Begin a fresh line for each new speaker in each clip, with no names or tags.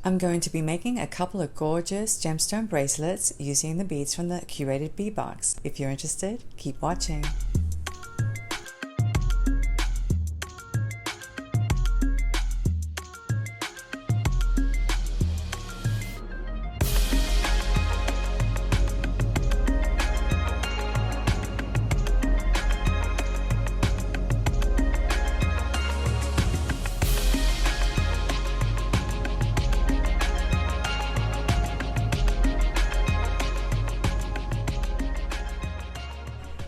I'm going to be making a couple of gorgeous gemstone bracelets using the beads from the Curated Bead box. If you're interested, keep watching.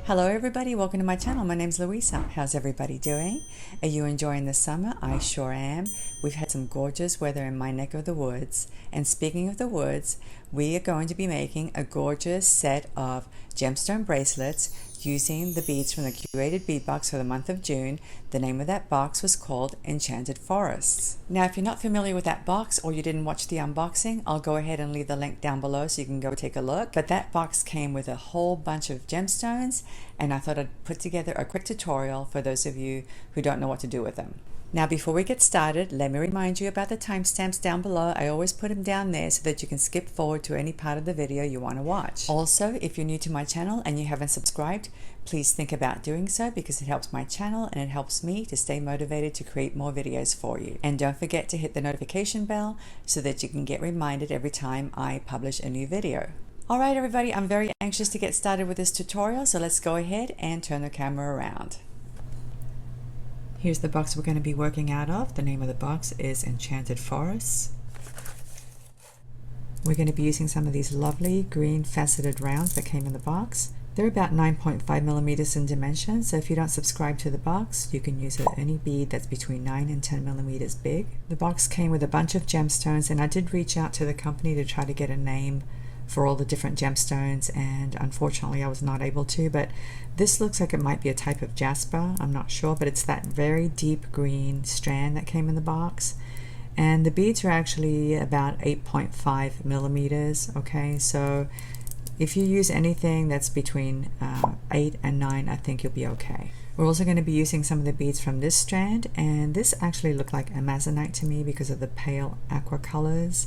Hello everybody, welcome to my channel. My name's Luisa. How's everybody doing? Are you enjoying the summer? I sure am. We've had some gorgeous weather in my neck of the woods. And speaking of the woods, we are going to be making a gorgeous set of gemstone bracelets using the beads from the Curated Bead box for the month of June. The name of that box was called Enchanted Forests. Now, if you're not familiar with that box or you didn't watch the unboxing, I'll go ahead and leave the link down below so you can go take a look. But that box came with a whole bunch of gemstones, and I thought I'd put together a quick tutorial for those of you who don't know what to do with them. Now, before we get started, let me remind you about the timestamps down below. I always put them down there so that you can skip forward to any part of the video you want to watch. Also, if you're new to my channel and you haven't subscribed, please think about doing so because it helps my channel and it helps me to stay motivated to create more videos for you. And don't forget to hit the notification bell so that you can get reminded every time I publish a new video. Alright everybody, I'm very anxious to get started with this tutorial, so let's go ahead and turn the camera around. Here's the box we're going to be working out of. The name of the box is Enchanted Forests. We're going to be using some of these lovely green faceted rounds that came in the box. They're about 9.5 millimeters in dimension, so if you don't subscribe to the box, you can use any bead that's between 9 and 10 millimeters big. The box came with a bunch of gemstones, and I did reach out to the company to try to get a name for all the different gemstones, and unfortunately I was not able to, but this looks like it might be a type of jasper. I'm not sure, but it's that very deep green strand that came in the box, and the beads are actually about 8.5 millimeters. Okay, so if you use anything that's between 8 and 9, I think you'll be okay. We're also going to be using some of the beads from this strand, and this actually looked like amazonite to me because of the pale aqua colors,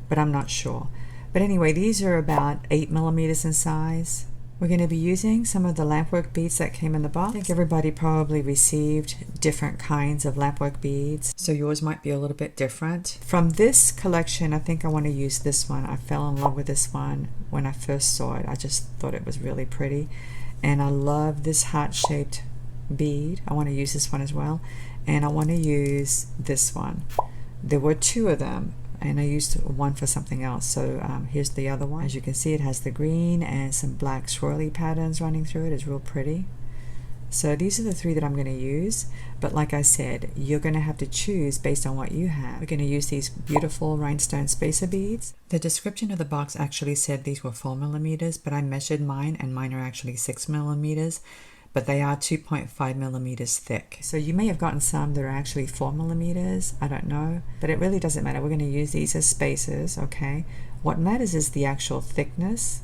but I'm not sure. But anyway, these are about 8 millimeters in size. We're going to be using some of the Lampwork beads that came in the box. I think everybody probably received different kinds of Lampwork beads, so yours might be a little bit different. From this collection, I think I want to use this one. I fell in love with this one when I first saw it. I just thought it was really pretty. And I love this heart-shaped bead. I want to use this one as well. And I want to use this one. There were two of them, and I used one for something else. So here's the other one. As you can see, it has the green and some black swirly patterns running through it. It's real pretty. So these are the three that I'm going to use, but like I said, you're going to have to choose based on what you have. We're going to use these beautiful rhinestone spacer beads. The description of the box actually said these were 4 millimeters, but I measured mine, and mine are actually 6 millimeters. But they are 2.5 millimeters thick. So you may have gotten some that are actually 4 millimeters, I don't know, but it really doesn't matter. We're going to use these as spacers, okay? What matters is the actual thickness,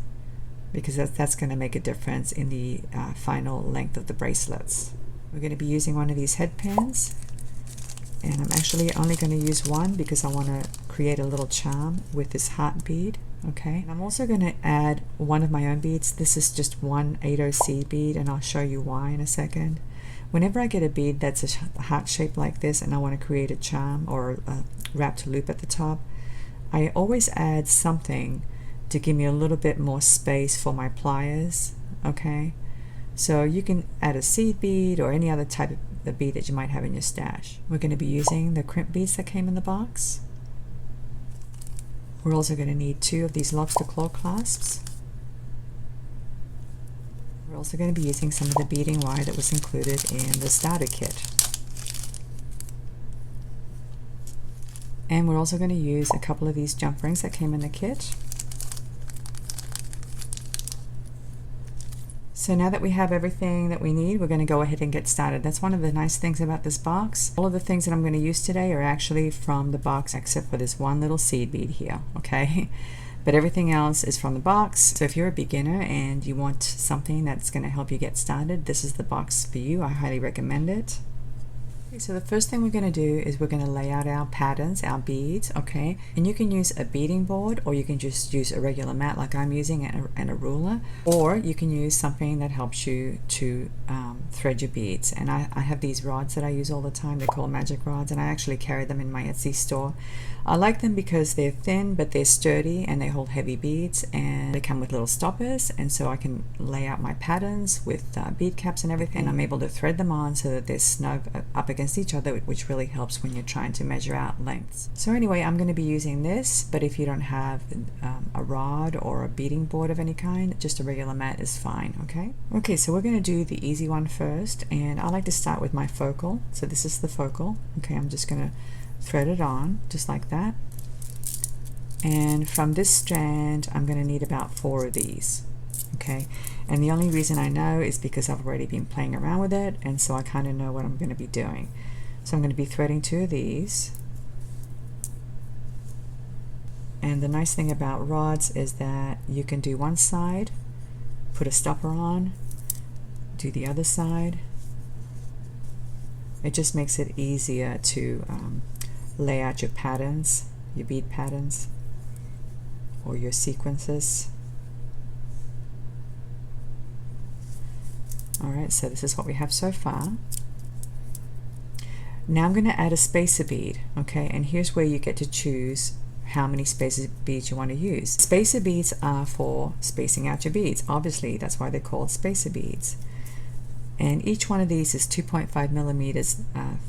because that's going to make a difference in the final length of the bracelets. We're going to be using one of these head pins, and I'm actually only going to use one because I want to create a little charm with this heart bead. Okay, and I'm also going to add one of my own beads. This is just one 80C bead, and I'll show you why in a second. Whenever I get a bead that's a heart shape like this and I want to create a charm or a wrapped loop at the top, I always add something to give me a little bit more space for my pliers. Okay, so you can add a seed bead or any other type of bead that you might have in your stash. We're going to be using the crimp beads that came in the box. We're also going to need 2 of these lobster claw clasps. We're also going to be using some of the beading wire that was included in the starter kit. And we're also going to use a couple of these jump rings that came in the kit. So now that we have everything that we need, we're going to go ahead and get started. That's one of the nice things about this box. All of the things that I'm going to use today are actually from the box, except for this one little seed bead here, okay? But everything else is from the box. So if you're a beginner and you want something that's going to help you get started, this is the box for you. I highly recommend it. Okay, so the first thing we're going to do is we're going to lay out our patterns, our beads, okay? And you can use a beading board, or you can just use a regular mat like I'm using and a ruler, or you can use something that helps you to thread your beads. And I have these rods that I use all the time. They're called magic rods, and I actually carry them in my Etsy store. I like them because they're thin, but they're sturdy, and they hold heavy beads, and they come with little stoppers, and so I can lay out my patterns with bead caps and everything, and I'm able to thread them on so that they're snug up against each other, which really helps when you're trying to measure out lengths. So anyway, I'm going to be using this, but if you don't have a rod or a beading board of any kind, just a regular mat is fine, okay? Okay, so we're going to do the easy one first, and I like to start with my focal. So this is the focal. Okay, I'm just going to thread it on just like that, and from this strand I'm going to need about 4 of these. Okay, and the only reason I know is because I've already been playing around with it, and so I kind of know what I'm going to be doing. So I'm going to be threading 2 of these, and the nice thing about rods is that you can do one side, put a stopper on, do the other side. It just makes it easier to lay out your patterns, your bead patterns, or your sequences. Alright, so this is what we have so far. Now I'm going to add a spacer bead, okay, and here's where you get to choose how many spacer beads you want to use. Spacer beads are for spacing out your beads. Obviously, that's why they're called spacer beads. And each one of these is 2.5 millimeters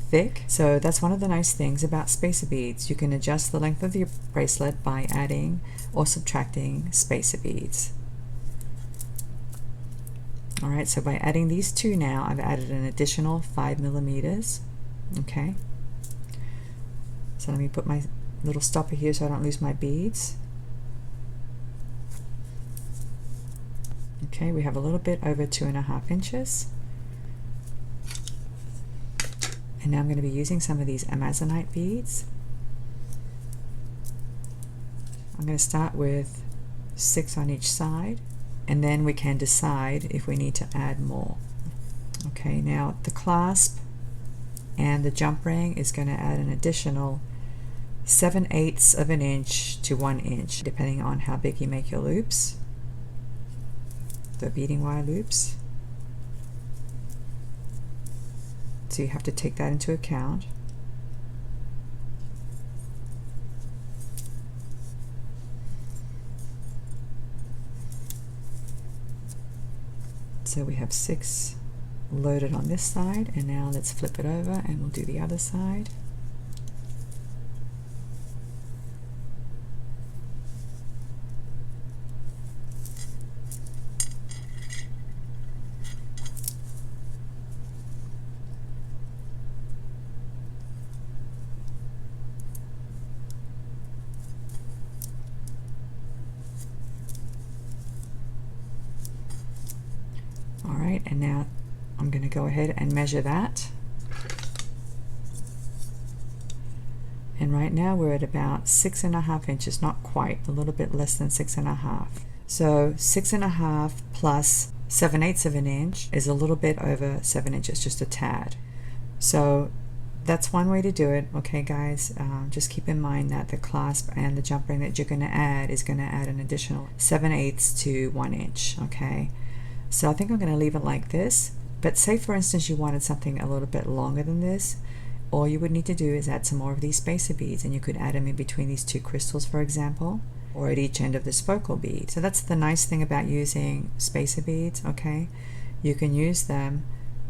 thick. So that's one of the nice things about spacer beads. You can adjust the length of your bracelet by adding or subtracting spacer beads. Alright, so by adding these 2 now, I've added an additional 5 millimeters. Okay. So let me put my little stopper here so I don't lose my beads. Okay, we have a little bit over 2.5 inches. And now I'm going to be using some of these Amazonite beads. I'm going to start with 6 on each side, and then we can decide if we need to add more. Okay, now the clasp and the jump ring is going to add an additional 7/8 of an inch to 1 inch, depending on how big you make your loops, the beading wire loops. So you have to take that into account. So we have 6 loaded on this side, and now let's flip it over and we'll do the other side. Alright, and now I'm going to go ahead and measure that. And right now we're at about 6.5 inches, not quite, a little bit less than 6.5. So 6.5 plus 7/8 of an inch is a little bit over 7 inches, just a tad. So that's one way to do it, okay guys. Just keep in mind that the clasp and the jump ring that you're going to add is going to add an additional 7/8 to 1 inch, okay. So I think I'm going to leave it like this, but say for instance you wanted something a little bit longer than this, all you would need to do is add some more of these spacer beads, and you could add them in between these 2 crystals, for example, or at each end of this focal bead. So that's the nice thing about using spacer beads, okay? You can use them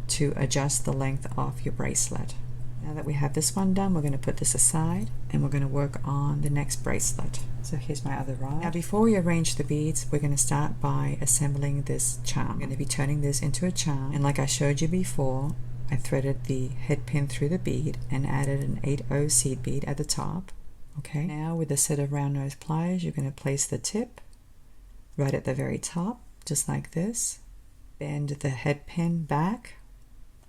to adjust the length of your bracelet. Now that we have this one done, we're going to put this aside and we're going to work on the next bracelet. So here's my other rod. Now before we arrange the beads, we're going to start by assembling this charm. I'm going to be turning this into a charm, and like I showed you before, I threaded the head pin through the bead and added an 8/0 seed bead at the top. Okay, now with a set of round nose pliers, you're going to place the tip right at the very top, just like this. Bend the head pin back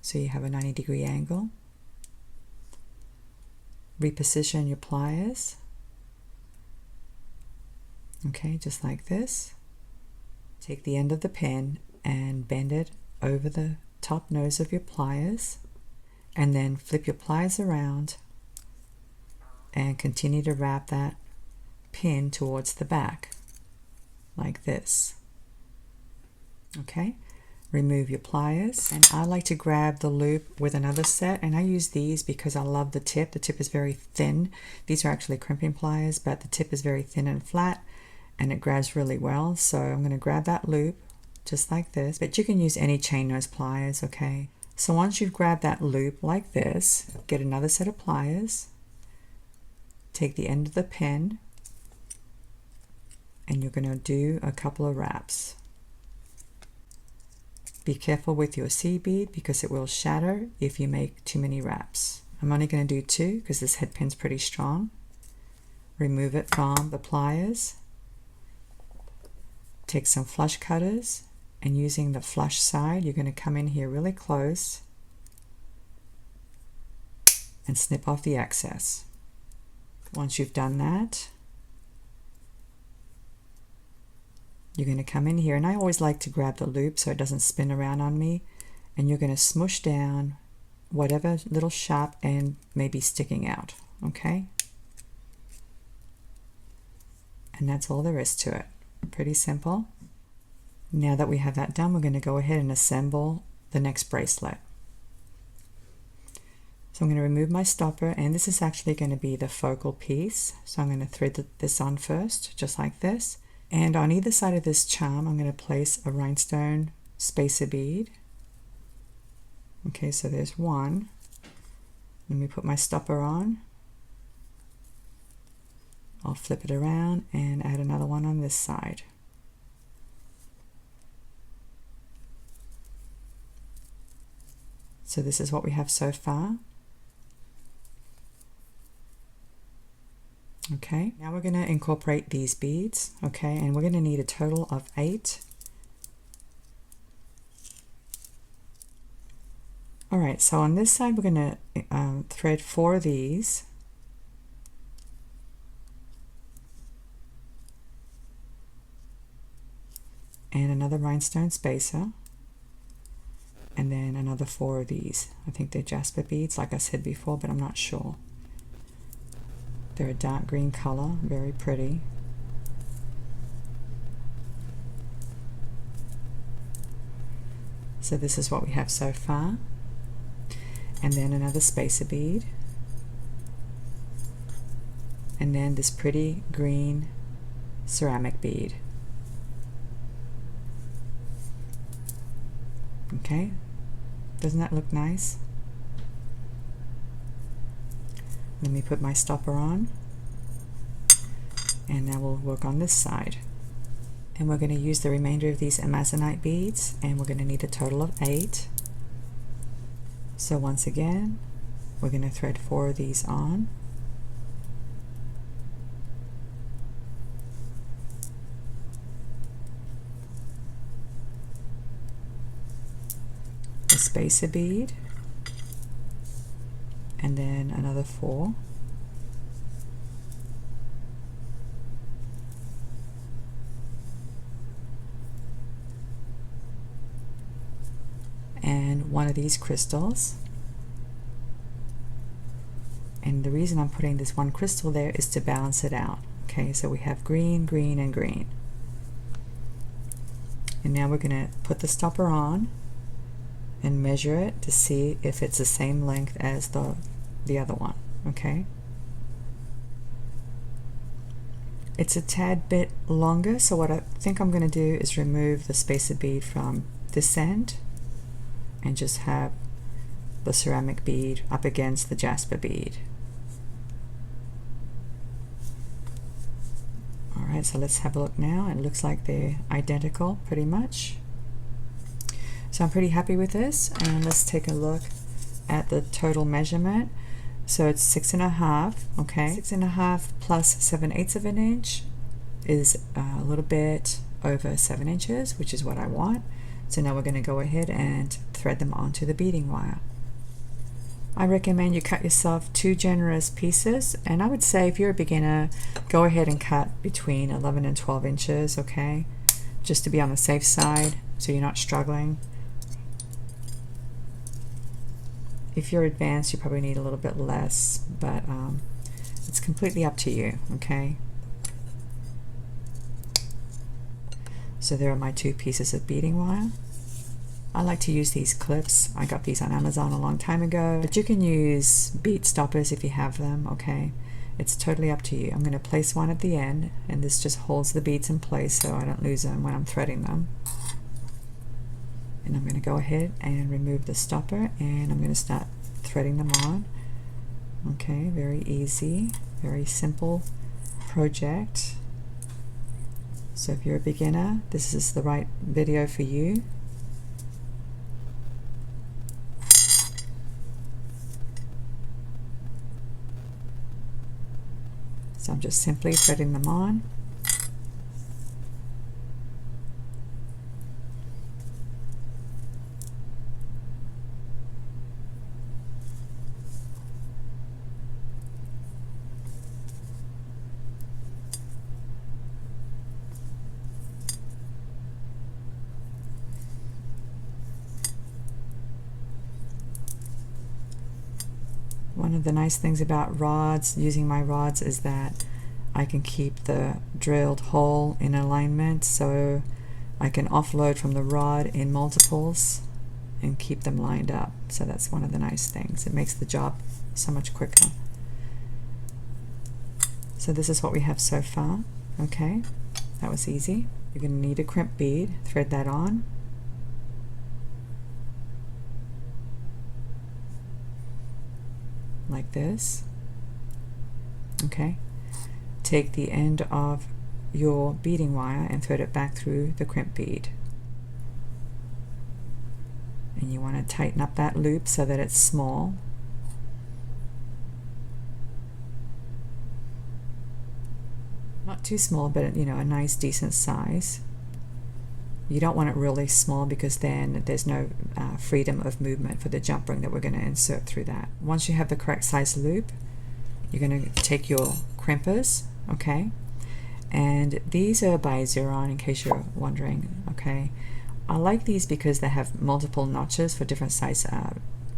so you have a 90-degree angle. Reposition your pliers, okay, just like this. Take the end of the pin and bend it over the top nose of your pliers. and then flip your pliers around and continue to wrap that pin towards the back like this. Okay, remove your pliers, and I like to grab the loop with another set, and I use these because I love the tip. The tip is very thin. These are actually crimping pliers, but the tip is very thin and flat and it grabs really well. So I'm going to grab that loop just like this, but you can use any chain nose pliers. Okay, so once you've grabbed that loop like this, get another set of pliers, take the end of the pin, and you're going to do a couple of wraps. Be careful with your C bead because it will shatter if you make too many wraps. I'm only going to do 2 because this head pin's pretty strong. Remove it from the pliers. Take some flush cutters, and using the flush side, you're going to come in here really close and snip off the excess. Once you've done that, you're going to come in here, and I always like to grab the loop so it doesn't spin around on me, and you're going to smush down whatever little sharp end may be sticking out. Okay, and that's all there is to it. Pretty simple. Now that we have that done, we're going to go ahead and assemble the next bracelet. So I'm going to remove my stopper, and this is actually going to be the focal piece. So I'm going to thread this on first, just like this. And on either side of this charm, I'm going to place a rhinestone spacer bead. Okay, so there's one. Let me put my stopper on. I'll flip it around and add another one on this side. So this is what we have so far. Okay, now we're going to incorporate these beads, okay, and we're going to need a total of 8. Alright, so on this side we're going to thread 4 of these. And another rhinestone spacer. And then another 4 of these. I think they're jasper beads, like I said before, but I'm not sure. They're a dark green color, very pretty. So this is what we have so far. And then another spacer bead. And then this pretty green ceramic bead. Okay, doesn't that look nice? Let me put my stopper on, and now we'll work on this side. And we're going to use the remainder of these amazonite beads, and we're going to need a total of 8. So once again, we're going to thread 4 of these on. A spacer bead, and then another 4. And one of these crystals. And the reason I'm putting this one crystal there is to balance it out. Okay, so we have green, green, and green. And now we're going to put the stopper on and measure it to see if it's the same length as the other one. Okay, it's a tad bit longer, so what I think I'm going to do is remove the spacer bead from this end and just have the ceramic bead up against the jasper bead. Alright, so let's have a look now. It looks like they're identical pretty much. So I'm pretty happy with this, and let's take a look at the total measurement. So it's 6.5, okay? 6.5 plus 7/8 of an inch is a little bit over 7 inches, which is what I want. So now we're going to go ahead and thread them onto the beading wire. I recommend you cut yourself 2 generous pieces, and I would say if you're a beginner, go ahead and cut between 11 and 12 inches, okay? Just to be on the safe side so you're not struggling. If you're advanced, you probably need a little bit less, but it's completely up to you, okay? So there are my 2 pieces of beading wire. I like to use these clips. I got these on Amazon a long time ago, but you can use bead stoppers if you have them, okay? It's totally up to you. I'm going to place one at the end, and this just holds the beads in place so I don't lose them when I'm threading them. And I'm going to go ahead and remove the stopper, and I'm going to start threading them on. Okay, very easy, very simple project. So if you're a beginner, this is the right video for you. So I'm just simply threading them on. One of the nice things about rods, using my rods, is that I can keep the drilled hole in alignment, so I can offload from the rod in multiples and keep them lined up. So that's one of the nice things. It makes the job so much quicker. So this is what we have so far. Okay, that was easy. You're going to need a crimp bead. Thread that on. Like this. Okay, take the end of your beading wire and thread it back through the crimp bead, and you want to tighten up that loop so that it's small. Not too small, but you know, a nice decent size. You don't want it really small because then there's no freedom of movement for the jump ring that we're going to insert through that. Once you have the correct size loop, you're going to take your crimpers, okay? And these are by Xeron, in case you're wondering, okay? I like these because they have multiple notches for different size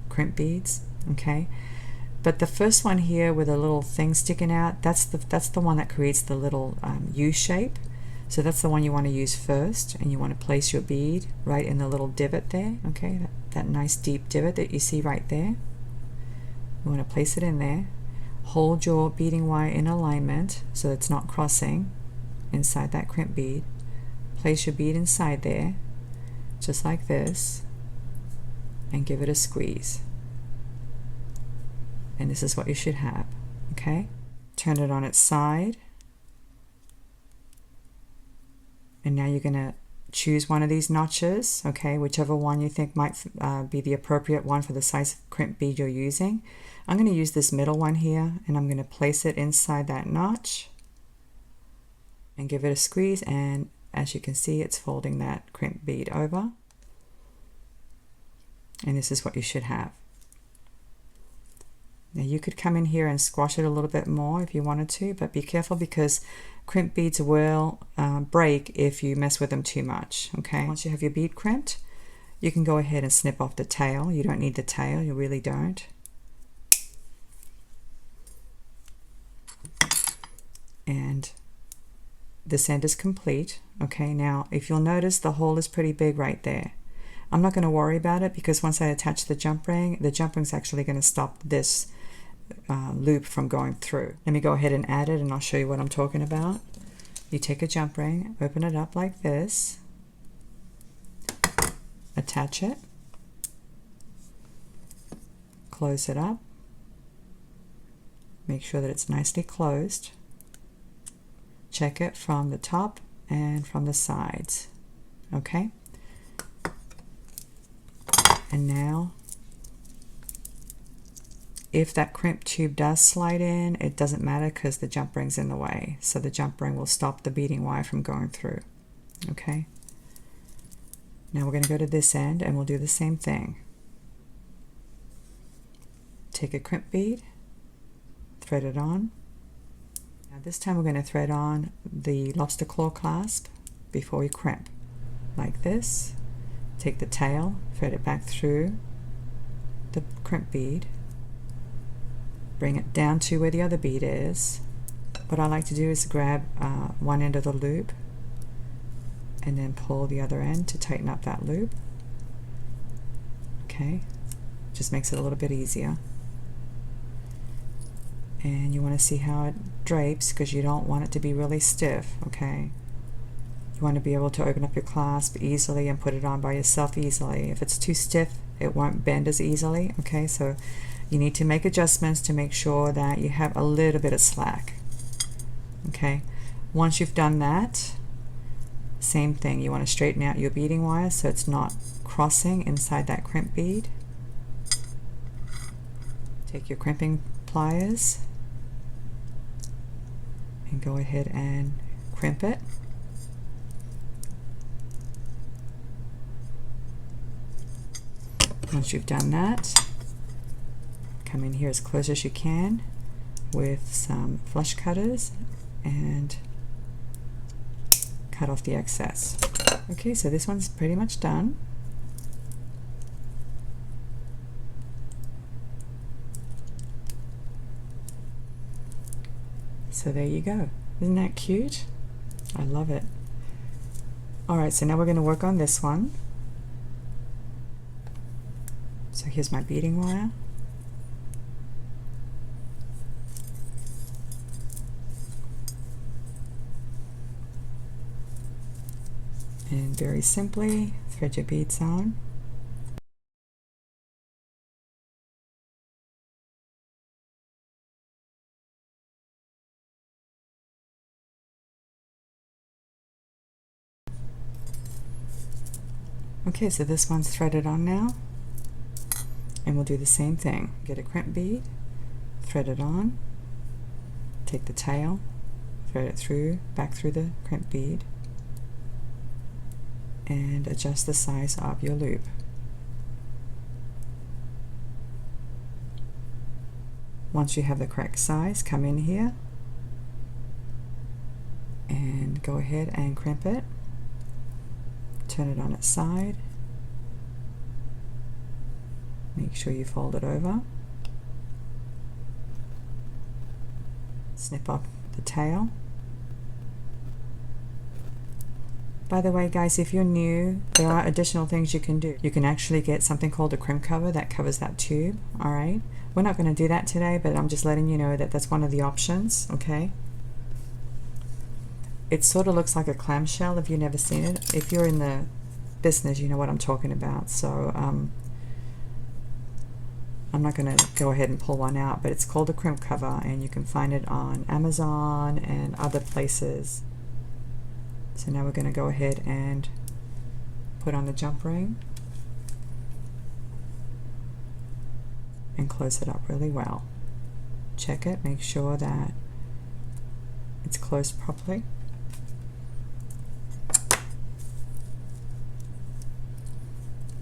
crimp beads, okay? But the first one here with a little thing sticking out, that's the one that creates the little U shape. So that's the one you want to use first, and you want to place your bead right in the little divot there, okay? That nice deep divot that you see right there. You want to place it in there. Hold your beading wire in alignment so it's not crossing inside that crimp bead. Place your bead inside there, just like this, and give it a squeeze. And this is what you should have, okay? Turn it on its side. And now you're going to choose one of these notches, okay, whichever one you think might be the appropriate one for the size of crimp bead you're using. I'm going to use this middle one here, and I'm going to place it inside that notch and give it a squeeze, and as you can see, it's folding that crimp bead over. And this is what you should have. Now you could come in here and squash it a little bit more if you wanted to, but be careful because crimp beads will break if you mess with them too much, okay? Once you have your bead crimped, you can go ahead and snip off the tail. You don't need the tail, you really don't. And this end is complete, okay? Now, if you'll notice, the hole is pretty big right there. I'm not going to worry about it because once I attach the jump ring's actually going to stop this loop from going through. Let me go ahead and add it, and I'll show you what I'm talking about. You take a jump ring, open it up like this, attach it, close it up, make sure that it's nicely closed, check it from the top and from the sides, okay? And now, if that crimp tube does slide in, it doesn't matter because the jump ring's in the way. So the jump ring will stop the beading wire from going through. Okay? Now we're going to go to this end and we'll do the same thing. Take a crimp bead, thread it on. Now this time we're going to thread on the lobster claw clasp before we crimp. Like this. Take the tail, thread it back through the crimp bead, bring it down to where the other bead is. What I like to do is grab one end of the loop and then pull the other end to tighten up that loop. Okay, just makes it a little bit easier. And you want to see how it drapes, because you don't want it to be really stiff. Okay, you want to be able to open up your clasp easily and put it on by yourself easily. If it's too stiff, it won't bend as easily. Okay, so you need to make adjustments to make sure that you have a little bit of slack. Okay, once you've done that, same thing, you want to straighten out your beading wire so it's not crossing inside that crimp bead. Take your crimping pliers and go ahead and crimp it. Once you've done that, come in here as close as you can with some flush cutters and cut off the excess. Okay, so this one's pretty much done. So there you go. Isn't that cute? I love it. Alright, so now we're going to work on this one. So here's my beading wire. And very simply, thread your beads on. Okay, so this one's threaded on now. And we'll do the same thing. Get a crimp bead, thread it on, take the tail, thread it through, back through the crimp bead, and adjust the size of your loop. Once you have the correct size, come in here and go ahead and crimp it. Turn it on its side. Make sure you fold it over. Snip off the tail. By the way, guys, if you're new, there are additional things you can do. You can actually get something called a crimp cover that covers that tube. Alright, we're not going to do that today, but I'm just letting you know that that's one of the options. Okay, it sort of looks like a clamshell if you've never seen it. If you're in the business, you know what I'm talking about. So I'm not going to go ahead and pull one out, but it's called a crimp cover, and you can find it on Amazon and other places. So now we're going to go ahead and put on the jump ring and close it up really well. Check it, make sure that it's closed properly.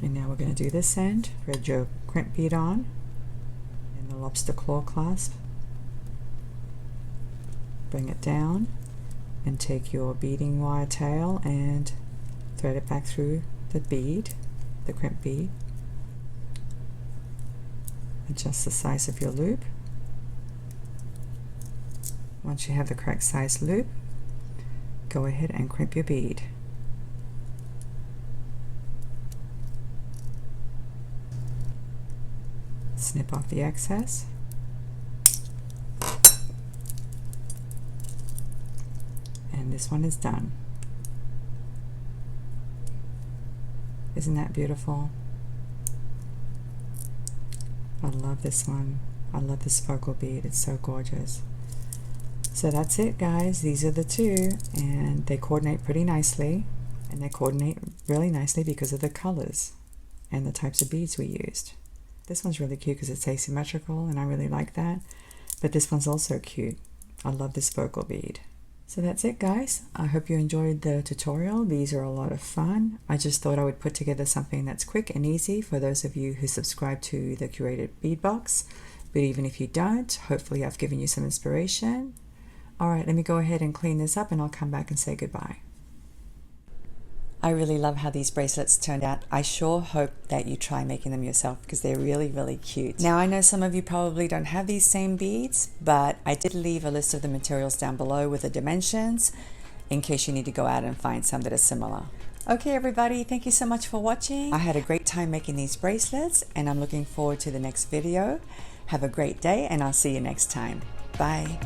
And now we're going to do this end. Thread your crimp bead on and the lobster claw clasp. Bring it down and take your beading wire tail and thread it back through the bead, the crimp bead. Adjust the size of your loop. Once you have the correct size loop, go ahead and crimp your bead. Snip off the excess. And this one is done. Isn't that beautiful? I love this one. I love this focal bead. It's so gorgeous. So that's it, guys. These are the two, and they coordinate pretty nicely, and they coordinate really nicely because of the colors and the types of beads we used. This one's really cute because it's asymmetrical, and I really like that. But this one's also cute. I love this focal bead. So that's it, guys. I hope you enjoyed the tutorial. These are a lot of fun. I just thought I would put together something that's quick and easy for those of you who subscribe to the Curated Bead Box. But even if you don't, hopefully I've given you some inspiration. Alright, let me go ahead and clean this up, and I'll come back and say goodbye. I really love how these bracelets turned out. I sure hope that you try making them yourself because they're really, really cute. Now, I know some of you probably don't have these same beads, but I did leave a list of the materials down below with the dimensions in case you need to go out and find some that are similar. Okay, everybody, thank you so much for watching. I had a great time making these bracelets, and I'm looking forward to the next video. Have a great day, and I'll see you next time. Bye.